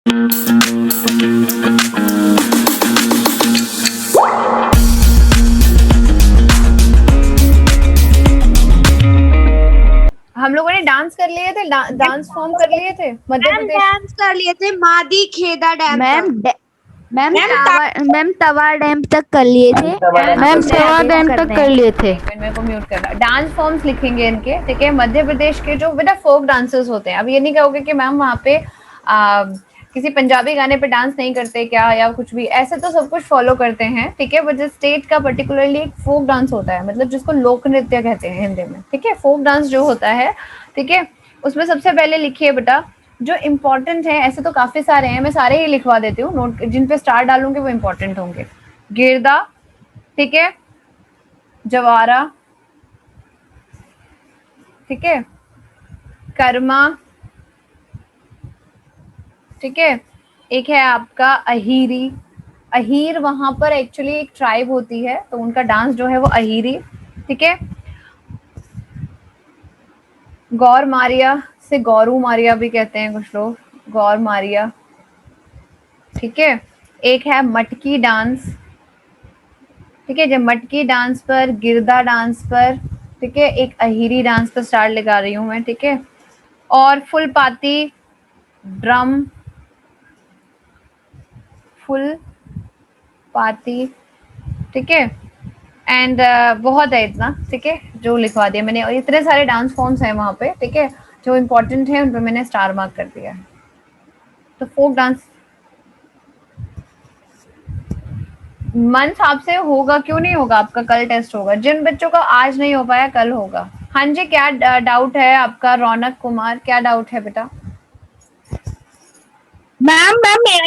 हम लोगों ने डांस कर लिए थे, डांस फॉर्म कर लिए थे मध्य मैम प्रदेश। डांस कर लिए थे मादी खेदा डैम मैम तक। मैम तवा डैम तक कर लिए थे। मैम तवा डैम तक कर लिए थे। मेरे को म्यूट करना। डांस फॉर्म्स लिखेंगे इनके, ठीक है। मध्य प्रदेश के जो बेटा फोक डांसर्स होते हैं, अब ये नहीं कहोगे कि मैम वहाँ पे किसी पंजाबी गाने पे डांस नहीं करते क्या, या कुछ भी, ऐसे तो सब कुछ फॉलो करते हैं, ठीक है। बट जिस स्टेट का पर्टिकुलरली एक फोक डांस होता है, मतलब जिसको लोक नृत्य कहते हैं हिंदी में, ठीक है। फोक डांस जो होता है, ठीक है, उसमें सबसे पहले लिखिए बेटा जो इम्पोर्टेंट है। ऐसे तो काफी सारे हैं, मैं सारे ही लिखवा देती हूँ, नोट जिन पे स्टार डालूंगे वो इम्पोर्टेंट होंगे। गिरदा, ठीक है, जवारा, ठीक है, कर्मा, ठीक है, एक है आपका अहीरी। अहीर वहां पर एक्चुअली एक ट्राइब होती है, तो उनका डांस जो है वो अहीरी, ठीक है। गौर मारिया से गौरू मारिया भी कहते हैं कुछ लोग, गौर मारिया, ठीक है। एक है मटकी डांस, ठीक है। जब मटकी डांस पर, गिरदा डांस पर, ठीक है, एक अहीरी डांस पर स्टार लगा रही हूँ मैं, ठीक है। और फुल पाती ड्रम, फुल पाती, ठीक है। एंड बहुत है इतना, ठीक है, जो लिखवा दिया मैंने। और इतने सारे डांस फॉर्म्स हैं वहाँ पे, ठीक है, जो इम्पोर्टेंट है उन पे मैंने स्टार मार्क कर दिया है। तो फोक डांस मंथ आपसे होगा, क्यों नहीं होगा आपका? कल टेस्ट होगा। जिन बच्चों का आज नहीं हो पाया कल होगा। हाँ जी, क्या डाउट है आपका? रौनक कुमार, क्या डाउट है बेटा? मैम मेरा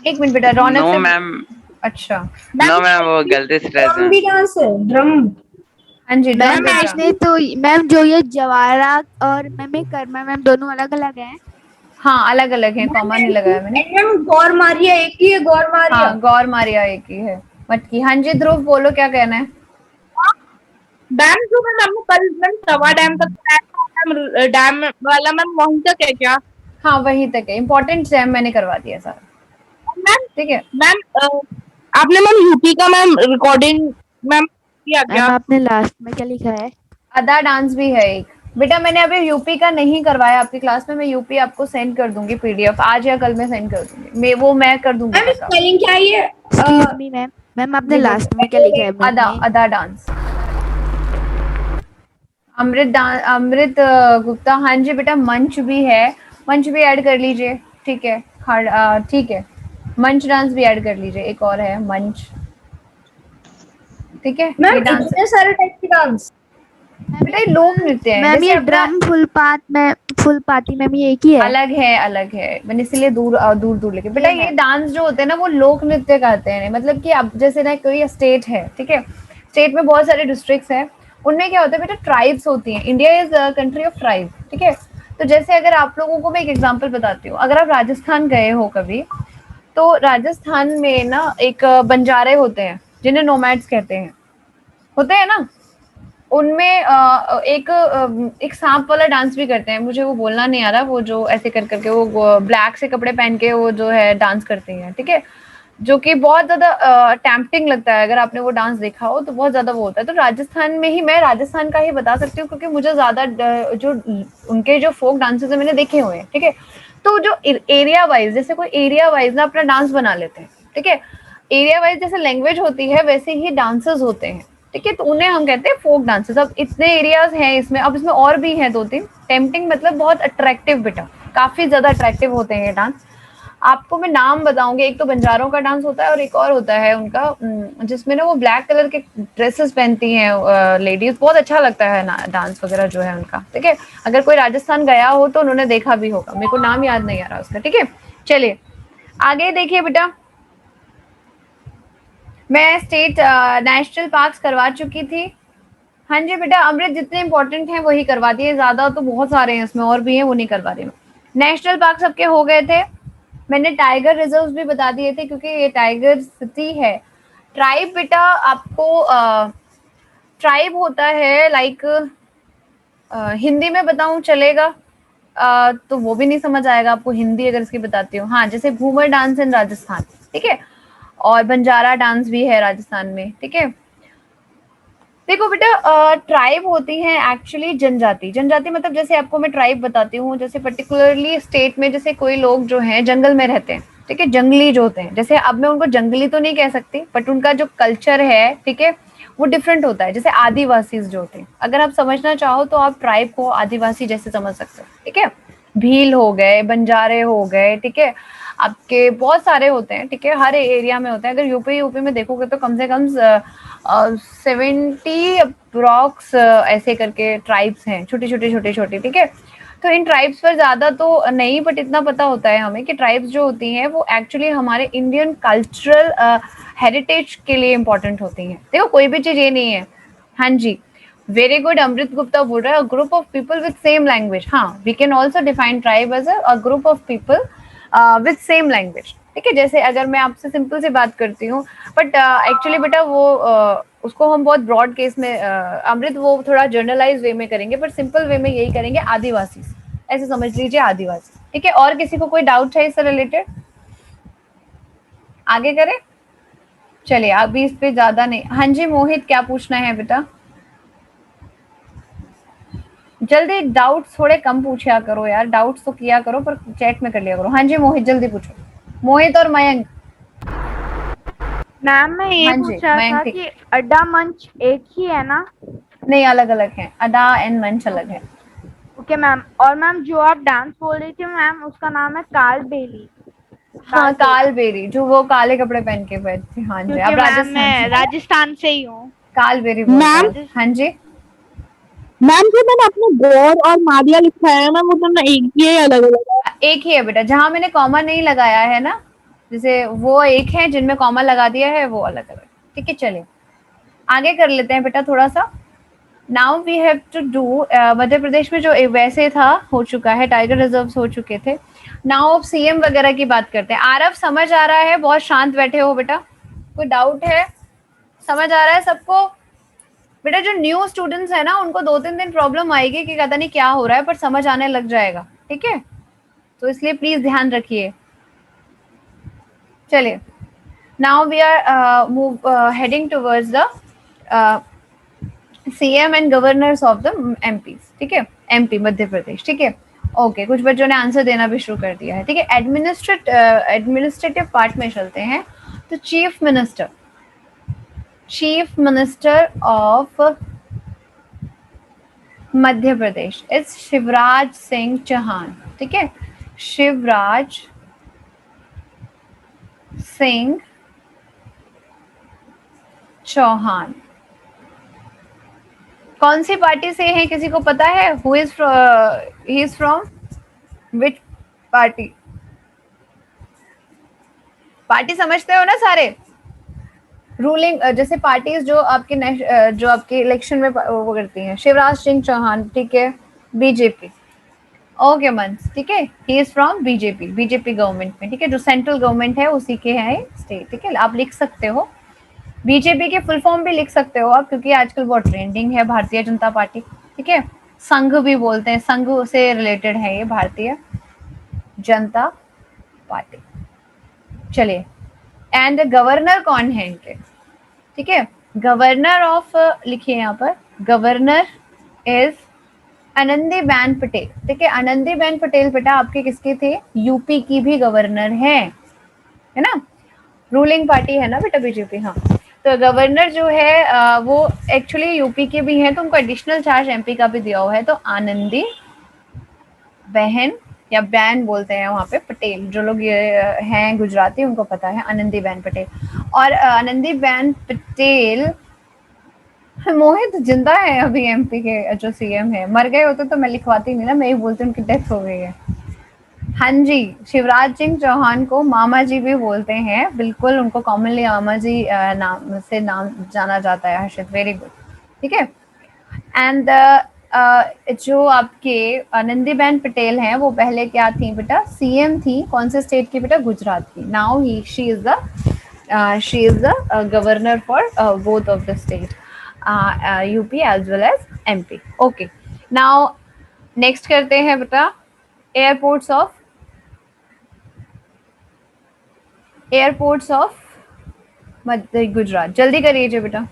एक मिनट बेटा, रौनक नो से। मैम, अच्छा, नो मैम, वो गलती से रहते हैं। भी डांस है ड्रम। हाँ जी, ड्रम मैम बेटा। इसने तो मैम जो ये जवारा और मैम ये कर्मा मैम दोनों अलग अलग हैं। हाँ, अलग अलग है, कॉमा नहीं लगाया मैंने। मैम गौर मारिया एक ही है, गौर मारिया। हाँ, गौर मारिया एक ही है, मटकी। हाँ जी ध्रुव, बोलो क्या कहना है? डैम जो मैम आपने कल मैम तवा डैम तक बताया, डैम वाला मैम वहीं तक है क्या? हाँ, वहीं तक है। इम्पोर्टेंट है, मैंने करवा दिया सारा, मैम ठीक है। मैम आपने मैम यूपी का मैम रिकॉर्डिंग मैम किया क्या? मैम आपने लास्ट में क्या लिखा है? अदा डांस भी है एक। बेटा मैंने अभी यूपी का नहीं करवाया आपकी क्लास में, मैं यूपी आपको सेंड कर दूंगी पीडीएफ, आज या कल में सेंड कर दूंगी। मैं कर दूंगी मैम पक्का। स्पेलिंग क्या है ये? एक्सक्यूज मी मैम, मैम आपने जी लास्ट बोलिए। में क्या लिखा है मैम अदा, ये? अदा डांस। अमृत गुप्ता, हाँ जी बेटा, मंच भी है, मंच भी ऐड कर लीजिए, ठीक है। ठीक है, मंच डांस भी ऐड कर लीजिए। एक और है मंच, ठीक है। मैम ये डांस इतने सारे टाइप के डांस। बेटा ये लोक नृत्य है, मैम जैसे ये अपना ड्रम फुल पाती मैम ये एक ही है। अलग है, अलग है, मैंने इसलिए दूर दूर दूर लेके। बेटा ये ये मैम डांस जो होते हैं ना वो लोक नृत्य कहते हैं। मतलब कि अब जैसे ना कोई स्टेट है, ठीक है, स्टेट में बहुत सारे डिस्ट्रिक्ट्स हैं, उनमें क्या होता है बेटा, ट्राइब्स होती हैं। India is country of tribe, ठीक है। तो जैसे अगर आप लोगों को मैं एक एग्जांपल बताती हूँ, अगर आप राजस्थान गए हो कभी, तो राजस्थान में ना एक बंजारे होते हैं जिन्हें नोमैड्स कहते हैं, होते हैं ना। उनमें एक सांप वाला डांस भी करते हैं, मुझे वो बोलना नहीं आ रहा, वो जो ऐसे कर करके वो ब्लैक से कपड़े पहन के वो जो है डांस करती हैं, ठीक है, जो कि बहुत ज्यादा टेम्पटिंग लगता है। अगर आपने वो डांस देखा हो तो बहुत ज्यादा वो होता है। तो राजस्थान में ही, मैं राजस्थान का ही बता सकती हूँ क्योंकि मुझे ज्यादा जो उनके जो फोक डांसेस है मैंने देखे हुए हैं, ठीक है। तो जो एरिया वाइज, जैसे कोई एरिया वाइज ना अपना डांस बना लेते हैं, ठीक है। एरिया वाइज जैसे लैंग्वेज होती है वैसे ही डांसेस होते हैं, ठीक है। तो उन्हें हम कहते हैं फोक डांसेस। अब इतने एरियाज हैं इसमें, अब इसमें और भी हैं दो तीन। टेम्पटिंग मतलब बहुत अट्रैक्टिव बेटा, काफी ज्यादा अट्रैक्टिव होते हैं ये डांस। आपको मैं नाम बताऊंगी, एक तो बंजारों का डांस होता है और एक और होता है उनका, जिसमें ना वो ब्लैक कलर के ड्रेसेस पहनती हैं लेडीज, बहुत अच्छा लगता है ना डांस वगैरह जो है उनका, ठीक है। अगर कोई राजस्थान गया हो तो उन्होंने देखा भी होगा, मेरे को नाम याद नहीं आ रहा उसका, ठीक है। चलिए आगे देखिए बेटा, मैं स्टेट नेशनल पार्क्स करवा चुकी थी। हाँ जी बेटा, अमृत जितने इंपॉर्टेंट हैं वही करवा दिए, ज्यादा तो बहुत सारे हैं इसमें, और भी हैं वो नहीं करवा रही मैं। नेशनल पार्क सबके हो गए थे। मैंने टाइगर रिजर्व भी बता दिए थे क्योंकि ये टाइगर सिटी है। ट्राइब बेटा आपको ट्राइब होता है लाइक, हिंदी में बताऊं चलेगा? तो वो भी नहीं समझ आएगा आपको हिंदी अगर इसकी बताती हूँ। हाँ, जैसे घूमर डांस इन राजस्थान, ठीक है, और बंजारा डांस भी है राजस्थान में, ठीक है। देखो बेटा, ट्राइब होती हैं एक्चुअली जनजाति। जनजाति मतलब जैसे आपको मैं ट्राइब बताती हूँ, जैसे पर्टिकुलरली स्टेट में जैसे कोई लोग जो हैं जंगल में रहते हैं, ठीक है, जंगली जो होते हैं, जैसे अब मैं उनको जंगली तो नहीं कह सकती, बट उनका जो कल्चर है, ठीक है, वो डिफरेंट होता है। जैसे आदिवासी जो होते हैं, अगर आप समझना चाहो तो आप ट्राइब को आदिवासी जैसे समझ सकते हो, ठीक है। भील हो गए, बंजारे हो गए, ठीक है, आपके बहुत सारे होते हैं, ठीक है, हर एरिया में होते हैं। अगर यूपी में देखोगे तो कम से कम 70 अप्रॉक्स ऐसे करके ट्राइब्स हैं, छोटी छोटी, ठीक है। तो इन ट्राइब्स पर ज्यादा तो नहीं, बट इतना पता होता है हमें कि ट्राइब्स जो होती हैं वो एक्चुअली हमारे इंडियन कल्चरल हेरिटेज के लिए इंपॉर्टेंट होती हैं। देखो कोई भी चीज ये नहीं है। हाँ जी, वेरी गुड, अमृत गुप्ता बोल रहा है group of people with same language. हाँ, we can also define tribe as a group of people with same language, ठीक है। जैसे अगर मैं आपसे सिंपल से बात करती हूँ, बट एक्चुअली बेटा वो उसको हम बहुत ब्रॉड केस में अमृत वो थोड़ा जर्नलाइज वे में करेंगे, पर सिंपल वे में यही करेंगे, आदिवासी, ऐसे समझ लीजिए आदिवासी, ठीक है। और किसी को कोई डाउट है इससे रिलेटेड? आगे करें, चलिए अभी इस पे ज्यादा नहीं। हाँ जी मोहित, क्या पूछना है बेटा? जल्दी, डाउट्स थोड़े कम पूछा करो यार, डाउट्स तो किया करो पर चैट में कर लिया करो। हाँ जी मोहित, जल्दी पूछो। मोहित और मयंक। मैम मैं ये हाँ जी पूछ रहा मयंक, था ठीक। कि अड्डा मंच एक ही है ना? नहीं, अलग अलग है, अदा एंड मंच अलग है। Okay ma'am. और मैम जो आप डांस बोल रही थी मैम, उसका नाम है काल बेली। हाँ, काल बेरी, जो वो काले कपड़े पहन के बैठती। हाँ जी, क्योंकि आप मैम राजस्थान से मैं है ना? राजस्थान से ही हूँ। काल बेरी बोलते मैम हैं। हाँ जी, मैम जो मैंने अपने गौर और मारिया लिखा है मैम, वो तो एक ही है, अलग अलग है? एक ही है बेटा, जहां मैंने कॉमा नहीं लगाया है ना, जैसे वो एक है, जिनमें कॉमा लगा दिया है वो अलग अलग, ठीक है। चलिए आगे कर लेते हैं बेटा थोड़ा सा। Now we have to do, Madhya Pradesh में जो वैसे था हो चुका है, टाइगर रिजर्व हो चुके थे। नाउ अब सीएम वगैरह की बात करते हैं। आरव समझ आ रहा है? बहुत शांत बैठे हो बेटा, कोई डाउट है? समझ आ रहा है सबको? बेटा जो न्यू स्टूडेंट्स है ना, उनको 2-3 दिन प्रॉब्लम आएगी कि पता नहीं क्या हो रहा है, पर समझ आने लग जाएगा, ठीक है, तो इसलिए प्लीज ध्यान रखिए। चलिए, now we are move heading towards the CM and governors of the MP, ठीक है, एमपी मध्य प्रदेश, ठीक है। ओके, कुछ बच्चों ने आंसर देना भी शुरू कर दिया है, ठीक है। एडमिनिस्ट्रेटिव पार्ट में चलते हैं। तो chief minister of Madhya Pradesh is Shivraj Singh Chouhan, ठीक है, शिवराज सिंह चौहान। कौन सी पार्टी से है, किसी को पता है? Who is he is from which party? Party समझते हो ना सारे? रूलिंग जैसे पार्टीज जो आपके जो आपके इलेक्शन में वो करती हैं। शिवराज सिंह चौहान, ठीक है, बीजेपी। ओके मंस, ठीक है, he is from BJP government में, ठीक है, जो सेंट्रल गवर्नमेंट है उसी के हैं स्टेट, ठीक है। आप लिख सकते हो बीजेपी के फुल फॉर्म भी लिख सकते हो आप, क्योंकि आजकल बहुत ट्रेंडिंग है भारतीय जनता पार्टी, ठीक है। संघ भी बोलते हैं, संघ से रिलेटेड है ये भारतीय जनता पार्टी। चलिए, एंड गवर्नर कौन है इनके, ठीक है, गवर्नर ऑफ, लिखिए यहाँ पर, गवर्नर इज आनंदीबेन पटेल, ठीक है। आनंदीबेन पटेल बेटा आपके किसके थे? यूपी की भी गवर्नर है ना, रूलिंग पार्टी है ना बेटा बीजेपी। हाँ, तो गवर्नर जो है वो एक्चुअली यूपी के भी हैं, तो उनको एडिशनल चार्ज एमपी का भी दिया हुआ है। तो आनंदी बहन या बैन बोलते हैं वहाँ पे, पटेल, जो लोग ये हैं गुजराती उनको पता है, आनंदी बेन पटेल। और आनंदी बेन पटेल, मोहित जिंदा है अभी, एमपी के जो सीएम है। मर गए होते तो मैं लिखवाती नहीं ना, मैं ही बोलती उनकी डेथ हो गई है। हाँ जी, शिवराज सिंह चौहान को मामा जी भी बोलते हैं, बिल्कुल, उनको कॉमनली मामा जी नाम से नाम जाना जाता है। हर्षित, वेरी गुड, ठीक है। एंड जो आपके आनंदीबेन पटेल हैं वो पहले क्या थी बेटा? सीएम थी। कौन से स्टेट की बेटा? गुजरात की। Now she is the governor for both of the state, UP as well as MP. Okay, now next करते हैं बेटा एयरपोर्ट्स ऑफ मध्य गुजरात, जल्दी करिए बेटा।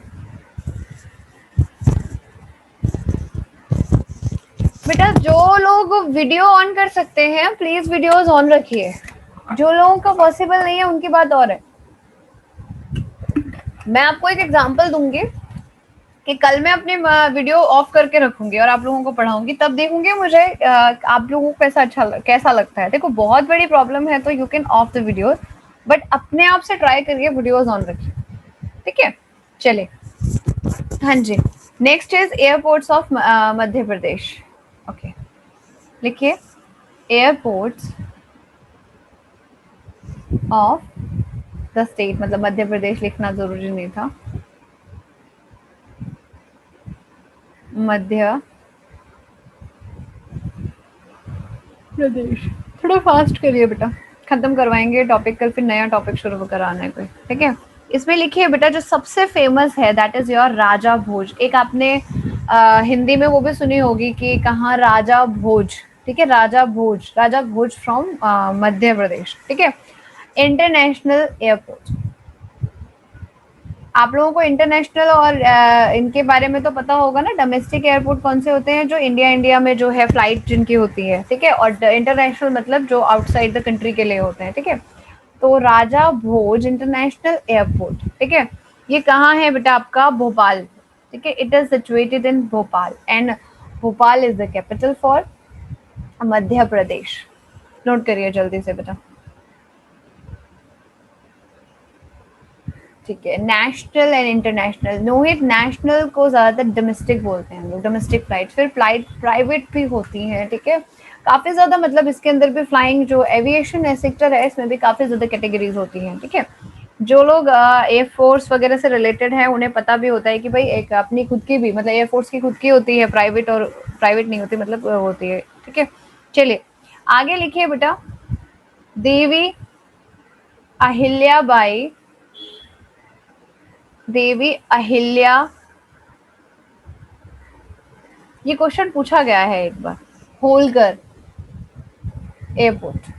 बेटा जो लोग वीडियो ऑन कर सकते हैं प्लीज वीडियोस ऑन रखिए, जो लोगों का पॉसिबल नहीं है उनकी बात और है। मैं आपको एक एग्जांपल दूंगी कि कल मैं अपने वीडियो ऑफ करके रखूंगी और आप लोगों को पढ़ाऊंगी, तब देखूंगी मुझे आप लोगों को कैसा लगता है। देखो बहुत बड़ी प्रॉब्लम है तो you can of the videos, but अपने आप से ट्राई करिए वीडियोस ऑन रखिए, ठीक है। चलिए, हाँ जी, next is airports of Madhya Pradesh. Okay, लिखिए एयरपोर्ट्स ऑफ द स्टेट, मतलब मध्य प्रदेश लिखना जरूरी नहीं था, मध्य प्रदेश। थोड़ा फास्ट करिए बेटा, खत्म करवाएंगे टॉपिक कल, फिर नया टॉपिक शुरू कराना है कोई, ठीक है। इसमें लिखिए बेटा जो सबसे फेमस है दैट इज योर राजा भोज। एक आपने हिंदी में वो भी सुनी होगी कि कहाँ राजा भोज, ठीक है, राजा भोज फ्रॉम मध्य प्रदेश, ठीक है। इंटरनेशनल एयरपोर्ट, आप लोगों को इंटरनेशनल और इनके बारे में तो पता होगा ना। डोमेस्टिक एयरपोर्ट कौन से होते हैं, जो इंडिया में जो है फ्लाइट जिनकी होती है, ठीक है। और इंटरनेशनल मतलब जो आउटसाइड द कंट्री के लिए होते हैं, ठीक है। तो राजा भोज इंटरनेशनल एयरपोर्ट, ठीक है, ये कहाँ है बेटा आपका, भोपाल, ठीक है। It is situated in Bhopal and Bhopal is the capital for Madhya Pradesh. Note करिए जल्दी से बेटा, ठीक है। National and international, Nohit national को ज्यादातर डोमेस्टिक बोलते हैं लोग, डोमेस्टिक फ्लाइट, फिर फ्लाइट प्राइवेट भी होती हैं, ठीक है। काफी ज्यादा, मतलब इसके अंदर भी फ्लाइंग जो एविएशन है सेक्टर है, इसमें भी काफी ज्यादा कैटेगरीज होती हैं, ठीक है। जो लोग एयरफोर्स वगैरह से रिलेटेड है उन्हें पता भी होता है कि भाई एक अपनी खुद की भी, मतलब एयरफोर्स की खुद की होती है प्राइवेट, और प्राइवेट नहीं होती, मतलब होती है, ठीक है। चलिए आगे लिखिए बेटा, देवी अहिल्याबाई, देवी अहिल्या, ये क्वेश्चन पूछा गया है एक बार, होलकर एयरपोर्ट।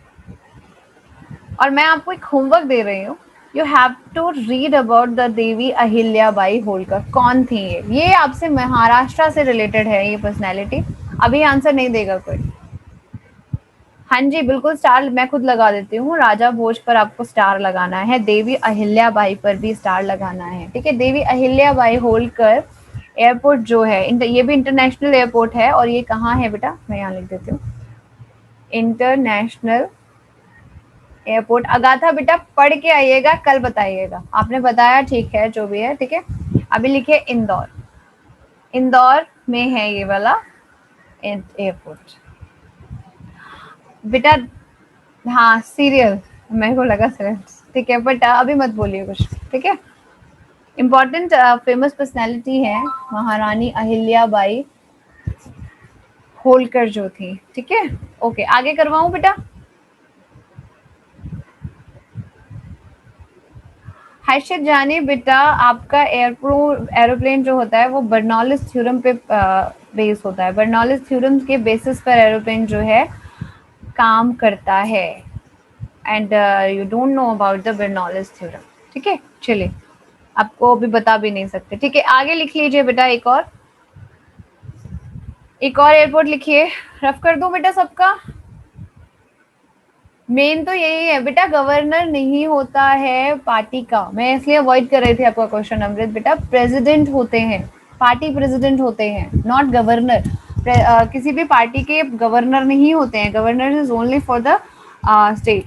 और मैं आपको एक होमवर्क दे रही हूँ, you have to read about the Devi Ahilyabai Holkar. कौन थी ये आपसे महाराष्ट्र से रिलेटेड है ये पर्सनैलिटी। अभी आंसर नहीं देगा कोई। हाँ जी बिल्कुल, स्टार मैं खुद लगा देती हूँ। राजा भोज पर आपको स्टार लगाना है, देवी अहिल्याबाई पर भी स्टार लगाना है, ठीक है। देवी अहिल्याबाई होलकर एयरपोर्ट जो है, ये भी इंटरनेशनल एयरपोर्ट है, और ये कहाँ है बेटा, मैं यहाँ लिख देती हूँ, इंटरनेशनल एयरपोर्ट। अगाथा बेटा पढ़ के आइएगा, कल बताइएगा। आपने बताया ठीक है, जो भी है ठीक है। अभी लिखिए इंदौर, इंदौर में है ये वाला एयरपोर्ट बेटा। हाँ सीरियल, मेरे को लगा सीरियल, ठीक है, बट अभी मत बोलिए कुछ, ठीक है। इम्पोर्टेंट फेमस पर्सनैलिटी है महारानी अहिल्याबाई होलकर जो थी, ठीक है। ओके आगे करवाऊं बेटा, हर्षित जानी बेटा, आपका एरोप्लेन जो होता है वो बर्नौलिस थ्योरम पे बेस होता है। बर्नौलिस थ्योरम के बेसिस पर एरोप्लेन जो है काम करता है, and you don't know about the Bernoulli's theorem, ठीक है। चलिए आपको अभी बता भी नहीं सकते, ठीक है। आगे लिख लीजिए बेटा, एक और एयरपोर्ट लिखिए, रफ कर दूं बेटा सबका। मेन तो यही है बेटा, गवर्नर नहीं होता है पार्टी का, मैं इसलिए अवॉइड कर रही थी आपका क्वेश्चन अमृत बेटा। प्रेसिडेंट होते हैं, पार्टी प्रेसिडेंट होते हैं, नॉट गवर्नर। किसी भी पार्टी के गवर्नर नहीं होते हैं, governor is only for the state.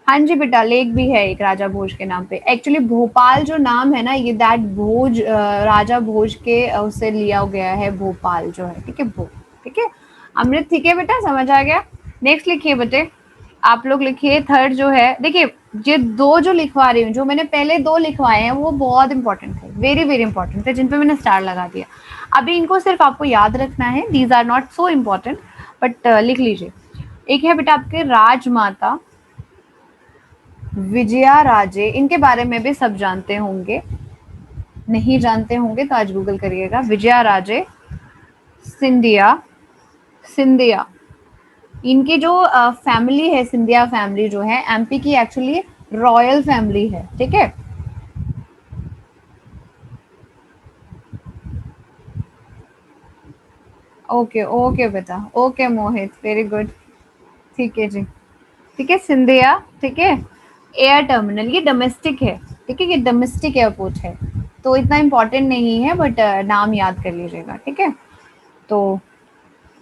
हाँ जी बेटा, लेक भी है एक राजा भोज के नाम पे। एक्चुअली भोपाल जो नाम है ना, ये दैट भोज राजा भोज के उससे लिया गया है, भोपाल जो है, ठीक है, ठीक है अमृत, ठीक है बेटा, समझ आ गया। नेक्स्ट लिखिए बेटे, आप लोग लिखिए थर्ड जो है, देखिए ये दो जो लिखवा रही हूँ, जो मैंने पहले दो लिखवाए हैं वो बहुत इंपॉर्टेंट है, वेरी वेरी इंपॉर्टेंट है, जिन पे मैंने स्टार लगा दिया। अभी इनको सिर्फ आपको याद रखना है, these are not so important, but लिख लीजिए। एक है बेटा आपके राजमाता विजया राजे, इनके बारे में भी सब जानते होंगे, नहीं जानते होंगे तो आज गूगल करिएगा। विजया राजे सिंधिया, सिंधिया इनकी जो फैमिली है, सिंधिया फैमिली जो है एमपी की एक्चुअली रॉयल फैमिली है, ठीक है। ओके ओके बेटा, ओके मोहित, वेरी गुड, ठीक है जी, ठीक है सिंधिया, ठीक है। एयर टर्मिनल ये डोमेस्टिक है, ठीक है, ये डोमेस्टिक एयरपोर्ट है, तो इतना इम्पोर्टेंट नहीं है, बट नाम याद कर लीजिएगा, ठीक है। तो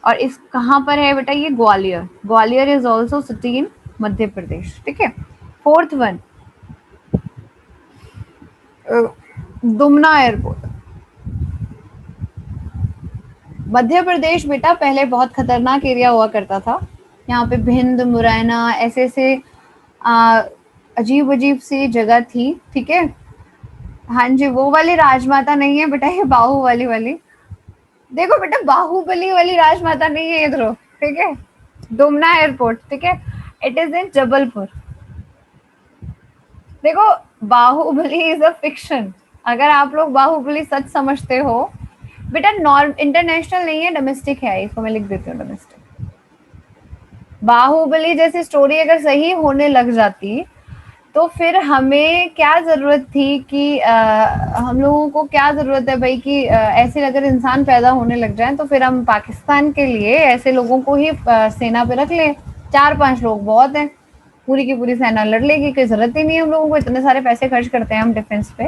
और इस कहाँ पर है बेटा, ये Gwalior, Gwalior is also city in Madhya Pradesh, ठीक है। Fourth one, Dumna airport, Madhya Pradesh बेटा पहले बहुत खतरनाक एरिया हुआ करता था। यहाँ पे भिंड, मुरैना, ऐसे ऐसे अजीब अजीब सी जगह थी, ठीक है। हाँ जी, वो वाली राजमाता नहीं है बेटा, ये बाहुबली वाली, देखो बेटा बाहुबली वाली राजमाता नहीं है इधर, ठीक है। दुमना एयरपोर्ट, ठीक है, इट इज इन जबलपुर। देखो बाहुबली इज अ फिक्शन, अगर आप लोग बाहुबली सच समझते हो बेटा, नॉर्म इंटरनेशनल नहीं है, डोमेस्टिक है, इसको मैं लिख देती हूँ डोमेस्टिक। बाहुबली जैसी स्टोरी अगर सही होने लग जाती तो फिर हमें क्या जरूरत थी कि हम लोगों को क्या जरूरत है भाई कि ऐसे अगर इंसान पैदा होने लग जाए तो फिर हम पाकिस्तान के लिए ऐसे लोगों को ही सेना पे रख लें, 4-5 लोग बहुत हैं, पूरी की पूरी सेना लड़ लेगी, कोई जरूरत ही नहीं है हम लोगों को, इतने सारे पैसे खर्च करते हैं हम डिफेंस पे।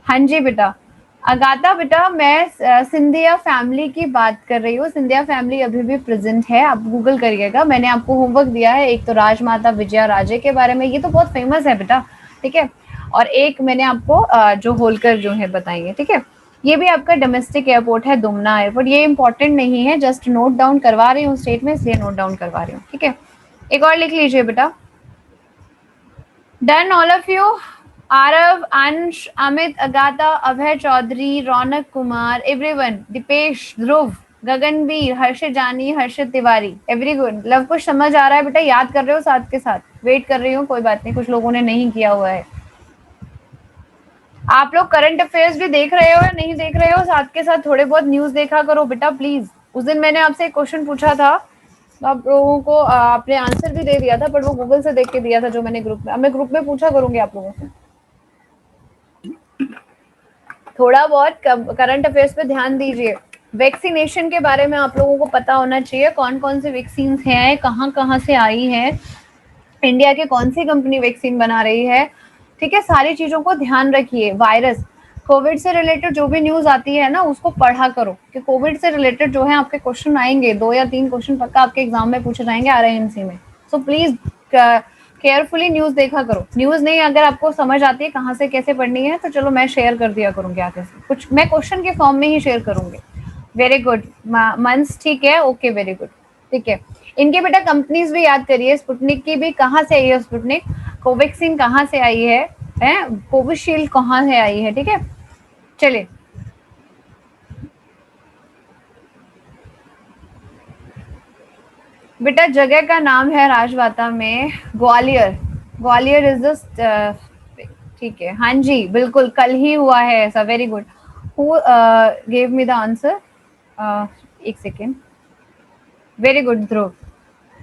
हाँ जी बेटा, अगाता बेटा मैं सिंधिया फैमिली की बात कर रही हूँ, सिंधिया फैमिली अभी भी प्रेजेंट है, आप गूगल करिएगा, मैंने आपको होमवर्क दिया है, एक तो राजमाता विजया राजे के बारे में, ये तो बहुत फेमस है बेटा, ठीक है। और एक मैंने आपको जो होलकर जो है बताएंगे, ठीक है। ये भी आपका डोमेस्टिक एयरपोर्ट है, दुमना एयरपोर्ट, ये इंपॉर्टेंट नहीं है, जस्ट नोट डाउन करवा रही हूँ स्टेट में, इसलिए नोट डाउन करवा रही हूँ, ठीक है। एक और लिख लीजिए बेटा, done all of you, Aarav, अंश, अमित, अगाता, अभय चौधरी, रौनक कुमार, एवरीवन, दीपेश, ध्रुव, गगनवीर, हर्षित जानी, हर्षित तिवारी, एवरी गुड। लव कुछ समझ आ रहा है बेटा, याद कर रहे हो साथ के साथ, वेट कर रही हूँ, कोई बात नहीं, कुछ लोगों ने नहीं किया हुआ है। आप लोग करंट अफेयर्स भी देख रहे हो या नहीं देख रहे हो, साथ के साथ थोड़े बहुत न्यूज देखा करो बेटा प्लीज। उस दिन मैंने आपसे एक क्वेश्चन पूछा था, तो आप लोगों को आपने आंसर भी दे दिया था, बट वो गूगल से देख के दिया था जो मैंने ग्रुप में, अब मैं ग्रुप में पूछा करूंगी आप लोगों से। थोड़ा बहुत करंट अफेयर्स पे ध्यान दीजिए। वैक्सीनेशन के बारे में आप लोगों को पता होना चाहिए, कौन कौन से वैक्सीन हैं, कहाँ कहाँ से आई है, इंडिया की कौन सी कंपनी वैक्सीन बना रही है, ठीक है। सारी चीजों को ध्यान रखिए। वायरस, कोविड से रिलेटेड जो भी न्यूज आती है ना उसको पढ़ा करो, कि कोविड से रिलेटेड जो है आपके क्वेश्चन आएंगे, 2 या 3 क्वेश्चन पक्का आपके एग्जाम में पूछे जाएंगे RIMC में, सो प्लीज केयरफुली न्यूज देखा करो। न्यूज नहीं अगर आपको समझ आती है कहाँ से कैसे पढ़नी है तो चलो मैं शेयर कर दिया करूंगी आगे से, कुछ मैं क्वेश्चन के फॉर्म में ही शेयर करूंगी। वेरी गुड मंस, ठीक है, ओके वेरी गुड, ठीक है। इनके बेटा कंपनीज भी याद करिए, स्पुतनिक की भी कहाँ से आई है स्पुतनिक, कोवैक्सीन कहाँ से आई है, कोविशील्ड कहाँ से आई है, ठीक है। चलिए बेटा जगह का नाम है राजवाता में ग्वालियर, ग्वालियर इज द, ठीक है, हाँ जी बिल्कुल कल ही हुआ है ऐसा, very good. Who gave me the answer, एक सेकेंड, वेरी गुड ध्रुव,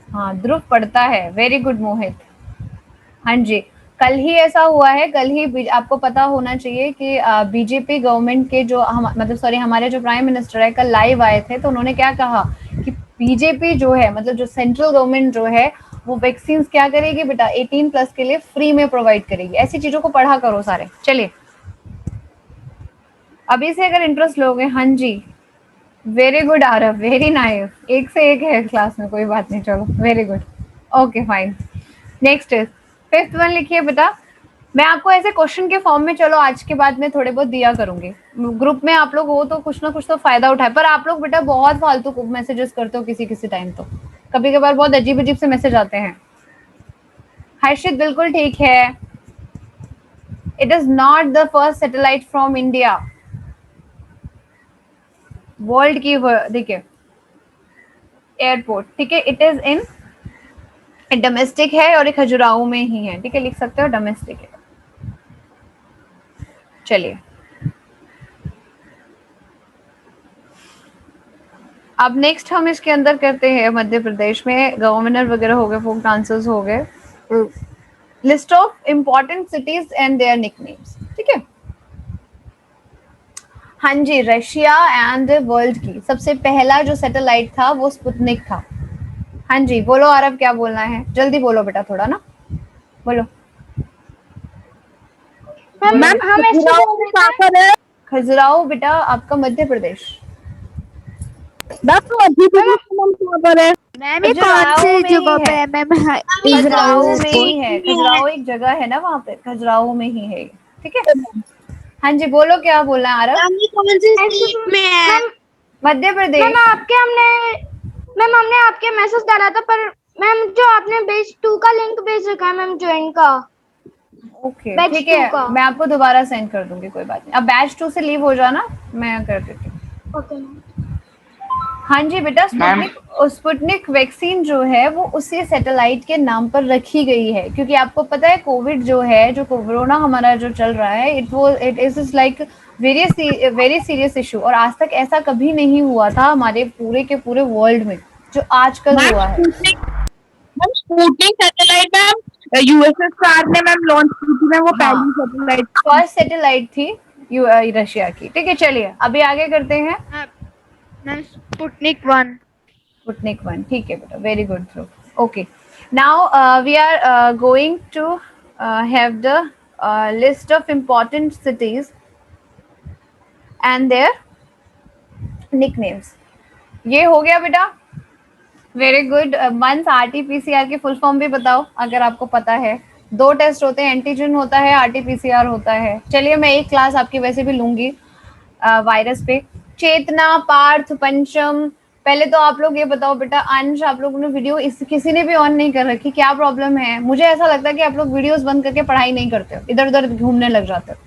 हाँ ध्रुव पढ़ता है, वेरी गुड मोहित, हाँ जी कल ही ऐसा हुआ है, कल ही आपको पता होना चाहिए कि बीजेपी गवर्नमेंट के जो मतलब सॉरी हमारे जो प्राइम मिनिस्टर है कल लाइव आए थे, तो उन्होंने क्या कहा कि बीजेपी जो है मतलब जो सेंट्रल गवर्नमेंट जो है वो वैक्सीन क्या करेगी बेटा, 18+ के लिए फ्री में प्रोवाइड करेगी। ऐसी चीजों को पढ़ा करो सारे। चलिए अभी से अगर इंटरेस्ट लोगे, हाँ जी very good Aarav, very nice, एक से एक है क्लास में, कोई बात नहीं, चलो very good, okay fine. Next is fifth one, लिखिए बेटा, मैं आपको ऐसे क्वेश्चन के फॉर्म में चलो आज के बाद में थोड़े बहुत दिया करूंगी, ग्रुप में आप लोग हो तो कुछ ना कुछ तो फायदा उठाए, पर आप लोग बेटा बहुत फालतू मैसेजेस करते हो किसी किसी टाइम, तो कभी कभार बहुत अजीब अजीब से मैसेज आते हैं। हर्षित बिल्कुल ठीक है, it is not the first satellite from India, world की देखिए एयरपोर्ट, ठीक है, इट इज इन डोमेस्टिक है और एक खजुराहो में ही है, ठीक है, लिख सकते हो डोमेस्टिक है। चलिए अब नेक्स्ट हम इसके अंदर करते हैं मध्य प्रदेश में गवर्नर वगैरह हो गए, फोक डांसर्स हो गए, list of important cities and their nicknames. ठीक है, हाँ जी, रशिया एंड वर्ल्ड की सबसे पहला जो सैटेलाइट था वो स्पुतनिक था। हाँ जी, बोलो आरव क्या बोलना है, जल्दी बोलो बेटा, थोड़ा ना बोलो। मैम हम ऐसे बोल रहे हैं। खजुराहो बेटा आपका मध्य प्रदेश। मैम मध्य प्रदेश में कहाँ पर है? मैम ये कौन सी खजुराहो में ही जगह पे है, है मैम? खजुराहो में ही स्पोर्ट है, खजुराहो एक जगह है ना वहाँ पे, खजुराहो में ही है। ठीक है, हाँ जी, बोलो क्या बोलना है आरव। कौन सी स्टेट में है? मध्य प्रदेश। मैम हमने आपके मैसेज डाला था, पर मैम जो आपने बेच 2 का लिंक भेज रखा है मैम, ज्वाइन का। ओके बैच ठीक 2 है, का। मैं आपको दोबारा सेंड कर दूंगी, कोई बात नहीं। अब बैच 2 से लीव हो जाना, मैं कर देती हूँ। ओके हाँ जी बेटा, स्पुतनिक वैक्सीन जो है वो उसी सैटेलाइट के नाम पर रखी गई है, क्योंकि आपको पता है कोविड जो है, जो कोरोना हमारा जो चल रहा है, it is like very serious issue, और आज तक ऐसा कभी नहीं हुआ था हमारे पूरे के पूरे वर्ल्ड में जो आजकल हुआ है। Ma'am Sputnik satellite ma'am USSR ने मैम लॉन्च की थी मैम, वो पहली सैटेलाइट। फर्स्ट सैटेलाइट थी रशिया की। ठीक है, चलिए अभी आगे करते हैं। Ma'am Sputnik 1। स्पुतनिक 1, ठीक है बेटा, very good through. Okay, now we are going to have the list of important cities and their nicknames. ये हो गया बेटा, वेरी गुड। मंथ आरटीपीसीआर की फुल फॉर्म भी बताओ अगर आपको पता है। 2 टेस्ट होते हैं, एंटीजन होता है, आरटीपीसीआर होता है। चलिए मैं एक क्लास आपकी वैसे भी लूंगी वायरस पे। चेतना, पार्थ, पंचम, पहले तो आप लोग ये बताओ बेटा, अंश आप लोगों ने वीडियो किसी ने भी ऑन नहीं कर रखी, क्या प्रॉब्लम है? मुझे ऐसा लगता है कि आप लोग वीडियोस बंद करके पढ़ाई नहीं करते हो, इधर उधर घूमने लग जाते हो।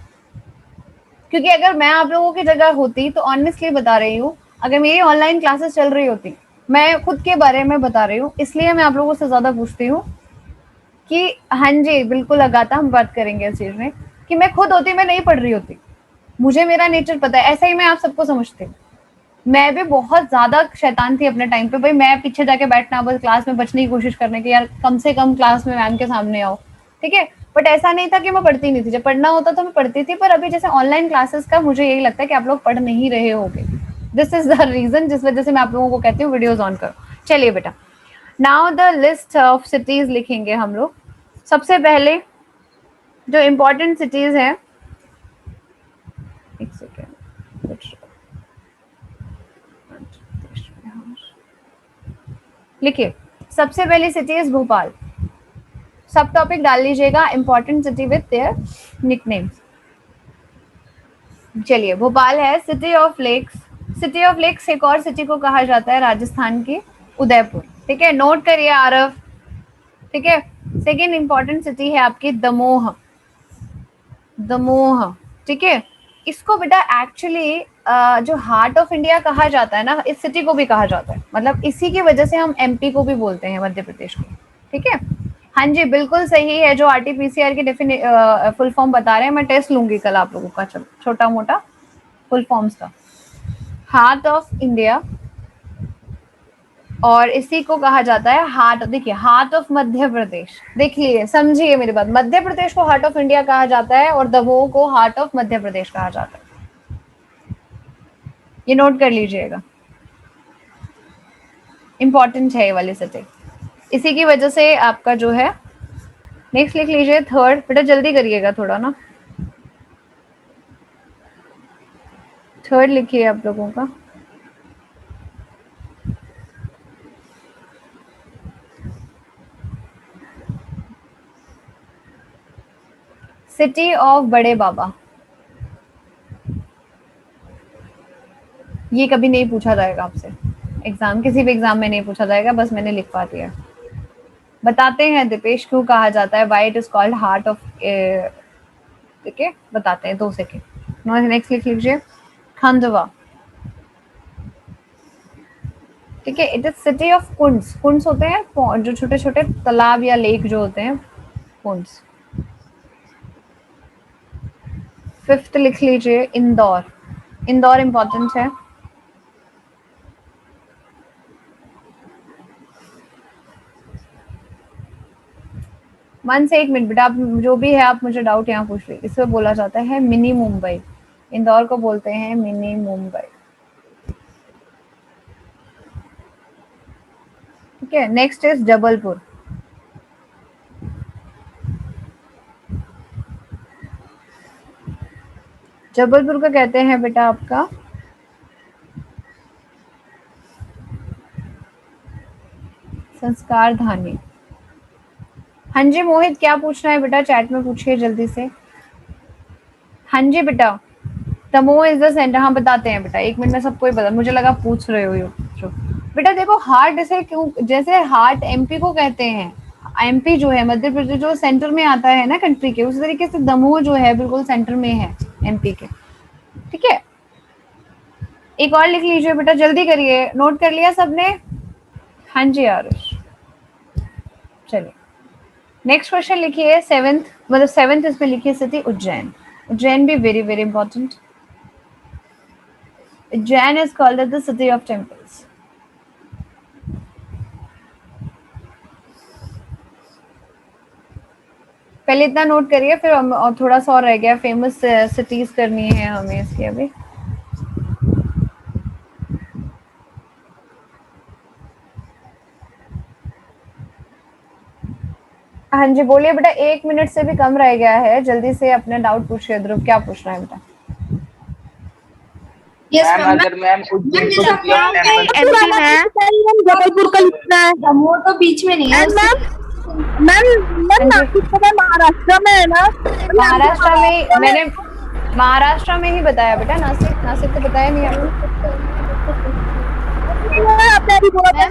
क्योंकि अगर मैं आप लोगों की जगह होती तो ऑनेस्टली बता रही हूँ, अगर मेरी ऑनलाइन क्लासेस चल रही होती, मैं खुद के बारे में बता रही हूँ, इसलिए मैं आप लोगों से ज्यादा पूछती हूँ कि हाँ जी बिल्कुल लगाता, हम बात करेंगे इस चीज में, कि मैं खुद होती मैं नहीं पढ़ रही होती। मुझे मेरा नेचर पता है, ऐसा ही मैं आप सबको समझती हूँ। मैं भी बहुत ज्यादा शैतान थी अपने टाइम पे भाई, मैं पीछे जाके बैठना, बस क्लास में बचने की कोशिश करने की, यार कम से कम क्लास में मैम के सामने आओ। ठीक है, बट ऐसा नहीं था कि मैं पढ़ती नहीं थी, जब पढ़ना होता तो मैं पढ़ती थी। पर अभी जैसे ऑनलाइन क्लासेस का मुझे यही लगता है कि आप लोग पढ़ नहीं रहे होगे। दिस इज द रीजन जिस वजह से मैं आप लोगों को कहती हूँ वीडियोज ऑन करो। चलिए बेटा, now the list of cities लिखेंगे हम लोग। सबसे पहले जो इम्पोर्टेंट सिटीज है, एक सेकेंड, लिखिए। सबसे पहली सिटी इज भोपाल। सब टॉपिक डाल लीजिएगा, important city with their nicknames. चलिए, भोपाल है, city of lakes. City of lakes एक और सिटी को कहा जाता है राजस्थान की, उदयपुर। ठीक है, नोट करिए आरव। ठीक है, सेकेंड इंपॉर्टेंट सिटी है आपकी दमोह। दमोह, ठीक है, इसको बेटा एक्चुअली जो हार्ट ऑफ इंडिया कहा जाता है ना, इस सिटी को भी कहा जाता है, मतलब इसी की वजह से हम एमपी को भी बोलते हैं, मध्य प्रदेश को। ठीक है, हाँ जी बिल्कुल सही है, जो आरटीपीसीआर की फुल फॉर्म बता रहे हैं, मैं टेस्ट लूंगी कल आप लोगों का, चलो छोटा मोटा फुल फॉर्म्स का। हार्ट ऑफ इंडिया, और इसी को कहा जाता है हार्ट, देखिए हार्ट ऑफ मध्य प्रदेश, देखिए समझिए मेरी बात, मध्य प्रदेश को हार्ट ऑफ इंडिया कहा जाता है और दमोह को हार्ट ऑफ मध्य प्रदेश कहा जाता है। ये नोट कर लीजिएगा, इंपॉर्टेंट है ये वाली सिटी, इसी की वजह से आपका जो है। नेक्स्ट लिख लीजिए, थर्ड बेटा जल्दी करिएगा थोड़ा ना, थर्ड लिखिए आप लोगों का। सिटी ऑफ बड़े बाबा। ये कभी नहीं पूछा जाएगा आपसे एग्जाम, किसी भी एग्जाम में नहीं पूछा जाएगा, बस मैंने लिखवा दिया। बताते हैं दीपेश क्यों कहा जाता है, why it is called heart of, ठीक है बताते हैं, 2 सेकेंड। नेक्स्ट लिख लीजिए, खंडवा। ठीक है, इट इज सिटी ऑफ कुंड्स। कुंड्स होते हैं जो छोटे छोटे तालाब या लेक जो होते हैं, कुंड्स। फिफ्थ लिख लीजिए, इंदौर। इंदौर इंपॉर्टेंट है। मन से 1 मिनट बेटा, आप जो भी है आप मुझे डाउट यहाँ पूछ रही, इसे बोला जाता है मिनी मुंबई। इंदौर को बोलते हैं मिनी मुंबई। ठीक है, नेक्स्ट इज जबलपुर। जबलपुर को कहते हैं बेटा आपका संस्कार धानी। हाँ जी मोहित, क्या पूछना है बेटा, चैट में पूछिए जल्दी से। हाँ जी बेटा, दमोह इज द सेंटर। हाँ बताते हैं बेटा, 1 मिनट में सबको ही बता, मुझे लगा पूछ रहे हो जो। बेटा देखो हार्ट ऐसे क्यों, जैसे हार्ट एमपी को कहते हैं, एमपी जो है मध्य प्रदेश जो सेंटर में आता है ना कंट्री के, उसी तरीके से दमोह जो है बिल्कुल सेंटर में है एमपी के। ठीक है, एक और लिख लीजिए बेटा, जल्दी करिए, नोट कर लिया सबने? हाँ जी आरुष, चलिए नेक्स्ट क्वेश्चन लिखिए। 7th, मतलब 7th इसमें लिखिए सिटी उज्जैन। उज्जैन भी very very important. Ujjain is called as the city of temples. पहले इतना नोट करिए, फिर और थोड़ा सा और रह गया, फेमस सिटीज करनी है हमें इसकी अभी। हाँ जी बोलिए बेटा, 1 मिनट से भी कम रह गया है, जल्दी से अपना डाउट पूछिए। ध्रुव क्या पूछना है बेटा? मैम अगर मैम उज्जैन को सिटी ऑफ टेम्पल एमपी में है, जबलपुर का लिखना है। दमोह तो बीच में नहीं है। मैम नासिक का महाराष्ट्र में है ना? महाराष्ट्र में, मैंने महाराष्ट्र में ही बताया बेटा, नासिक, नासिक तो बताया नहीं आपने।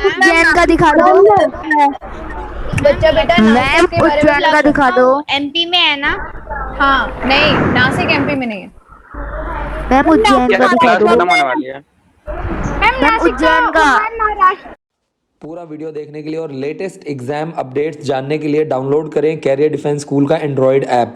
उज्जैन का दिखा दो। बच्चा बेटा नासिक के बारे में उज्जैन का दिखा दो। एमपी में है ना? हाँ नहीं, नासिक एमपी में नहीं है। मैम उज्जैन क्या का दिखा क्लास दो। खत्म होने वाली है? मैम उज्जैन का। पूरा वीडियो देखने के लिए और लेटेस्ट एग्जाम अपडेट्स जानने के लिए डाउनलोड करें कैरियर डिफेंस स्कूल का एंड्रॉयड ऐप।